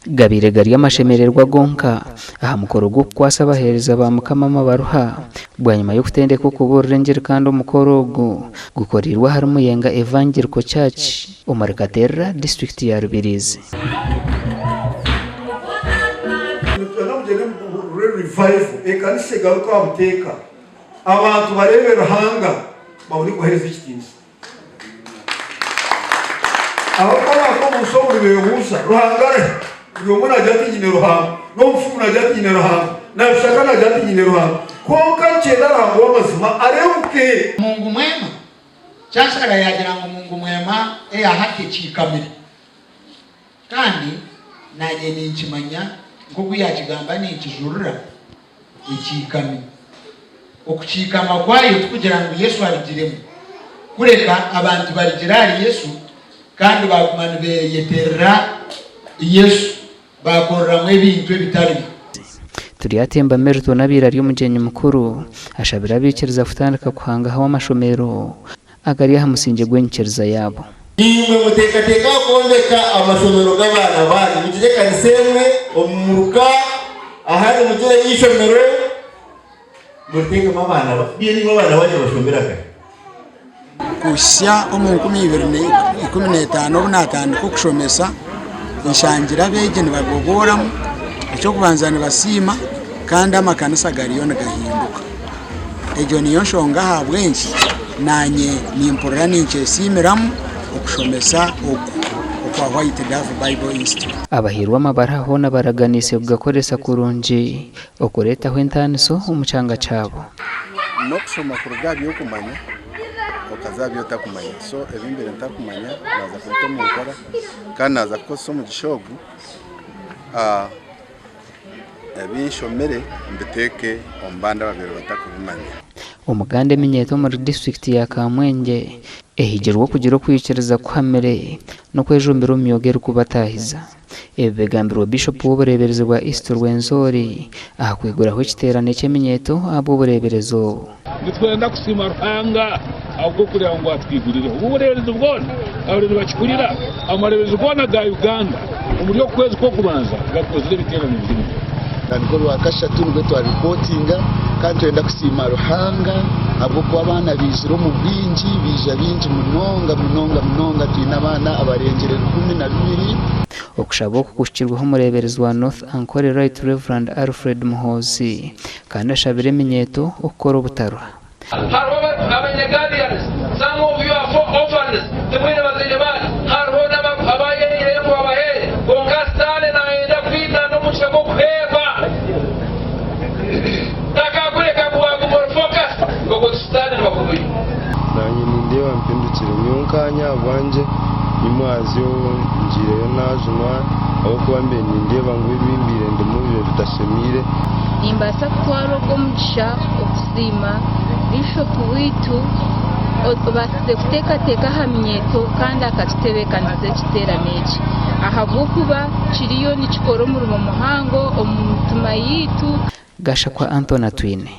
Gabire gari amashemererwa gonka aha mukoro gwo kwasa bahereza ba mukamama baruha bwa nyuma yo kutendeka kuburengera kandi umukoro gukorirwa harimo yenga Evangelical Church Omarkatera district ya Rubirizi. Revival ekanise garuka buteka abantu barebera hanga baburi guhereza ikitinzi aho ko musomuri bebusa ruhangare yomuna jati nyine ruhanga no mfuna jati nyine ruhanga na bishaka jati nyine ruhanga konka cyedara ngo amazima arebuke Mungu mwema cyashara yagira ngo Mungu mwema hake kikamira kandi naje ninchimanya ngo yakigamba ni ikijurura ikikami okuchikama kwayo tukugira ngo Yesu aligiremo kureka abantu baligirari Yesu kandi bagumana beyeterera Yesu bakorera mu bintu bitari turi atemba merito nabira ryo mugenyi mukuru ashabira bikiriza kutandika kuhanga hawa mashomero agari hamusinje gwenkereza yabo imwe mutekateka kombeka amashomero g'abana bari mutegeka nisemwe omuruka ahari mujye yishomero muteka mabana biri mabana baje bashomeraga kusya omuntu 2015 bunatandika okushomesa inshangira begene bagogoramu icyo kubanzana basima kandi amakanisa gariyo nagahinduka ejo niyo nshonga habwenshi nanye nimpora ninchesimiramu okushomesa okwa White Dove Bible Institute. Abahirwa mabaraho nabaraganise ugakoresa kurunji okoreta hwentaniso umucanga cabo no kusoma kurugabi yo kumanya okazabyo takumanya so ebimbere ntakumanya naza kutomo ukora kandi naza koso mu gishogu ebinshomere mbiteke ombanda babiri batakubimanya umugande minyeto muri district ya Kamwenge ehigirwa kugira kwikiriza kwamere no kwejumbira umyogero kubatahiza ebegambiro bishop w'ubureberezi bwa East Rwenzori akwiguraho kiterane cy'eminyeto abo bureberezo nitwenda kusima ruhanga ahubwo kureba ngo atwigurire ubureberezi bwone abarezi bakikurira amarebezo bwona ga Uganda umuryo kwezi ko kubanza gakoze biterane bizima niko rwakashatu rwe twa reportinga kandi twenda kusima ruhanga abo kwa bana biziro mu bwinji bija binji munonga twina abana abarengere 12 okushabo kukushikirwaho umureberezi wa North Ankole Right Reverend Alfred Muhozi kandi ashabire minyeto ukora ubutaro some of you are for orphans tumwene bazijabani harho abayeye ko abahere gongastane naenda kwita no mushako kuheba takakureka kuwa focus ngo gustane bakubuye nanyi nindewa mpindukire myunkanya bwanje imwazi yo njire yo najunwa aho kuba mbe nindeba ngo ibimbire ndimubire tudashemire imbasa kutwara ubwo mugisha okusima bishop witu basize kutekateka hamyeto kandi akakitebekanize kiterane iki ahabwo kuba kiriyo nikikora umurimo muhango omutuma yitu gasha kwa Anthony Twine.